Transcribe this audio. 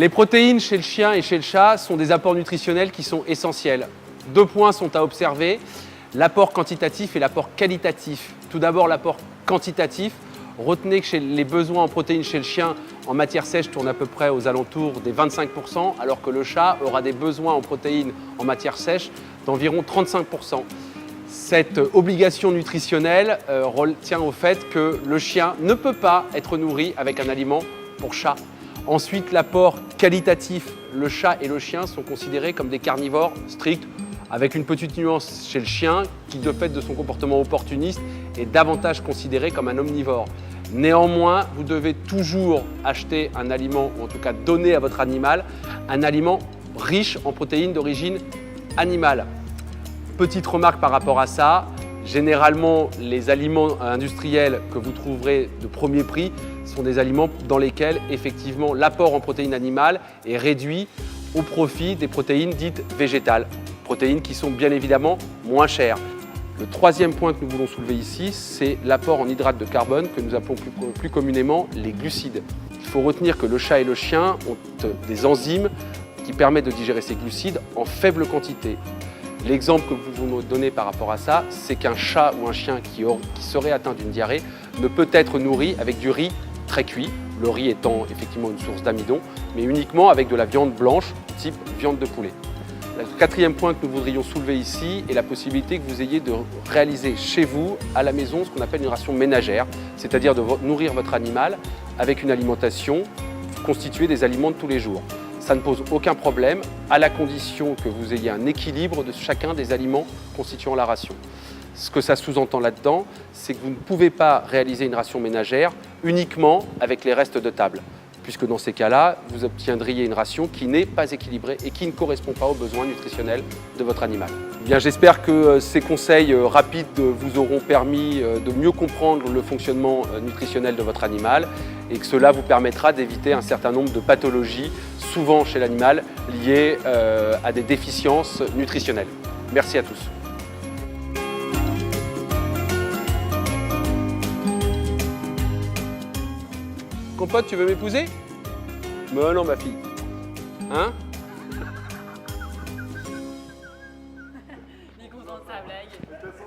Les protéines chez le chien et chez le chat sont des apports nutritionnels qui sont essentiels. 2 points sont à observer, l'apport quantitatif et l'apport qualitatif. Tout d'abord, l'apport quantitatif. Retenez que les besoins en protéines chez le chien en matière sèche tournent à peu près aux alentours des 25%, alors que le chat aura des besoins en protéines en matière sèche d'environ 35%. Cette obligation nutritionnelle tient au fait que le chien ne peut pas être nourri avec un aliment pour chat. Ensuite, l'apport qualitatif. Le chat et le chien sont considérés comme des carnivores stricts, avec une petite nuance chez le chien qui, de fait de son comportement opportuniste, est davantage considéré comme un omnivore. Néanmoins, vous devez toujours acheter un aliment, ou en tout cas donner à votre animal, un aliment riche en protéines d'origine animale. Petite remarque par rapport à ça, généralement les aliments industriels que vous trouverez de premier prix sont des aliments dans lesquels effectivement l'apport en protéines animales est réduit au profit des protéines dites végétales, protéines qui sont bien évidemment moins chères. Le troisième point que nous voulons soulever ici, c'est l'apport en hydrates de carbone que nous appelons plus communément les glucides. Il faut retenir que le chat et le chien ont des enzymes qui permettent de digérer ces glucides en faible quantité. L'exemple que vous nous donnez par rapport à ça, c'est qu'un chat ou un chien qui serait atteint d'une diarrhée ne peut être nourri avec du riz très cuit, le riz étant effectivement une source d'amidon, mais uniquement avec de la viande blanche, type viande de poulet. Le quatrième point que nous voudrions soulever ici est la possibilité que vous ayez de réaliser chez vous, à la maison, ce qu'on appelle une ration ménagère, c'est-à-dire de nourrir votre animal avec une alimentation constituée des aliments de tous les jours. Ça ne pose aucun problème, à la condition que vous ayez un équilibre de chacun des aliments constituant la ration. Ce que ça sous-entend là-dedans, c'est que vous ne pouvez pas réaliser une ration ménagère uniquement avec les restes de table, puisque dans ces cas-là, vous obtiendriez une ration qui n'est pas équilibrée et qui ne correspond pas aux besoins nutritionnels de votre animal. Bien, j'espère que ces conseils rapides vous auront permis de mieux comprendre le fonctionnement nutritionnel de votre animal et que cela vous permettra d'éviter un certain nombre de pathologies, souvent chez l'animal, liées à des déficiences nutritionnelles. Merci à tous. Compote, tu veux m'épouser? Mais non, ma fille. Hein?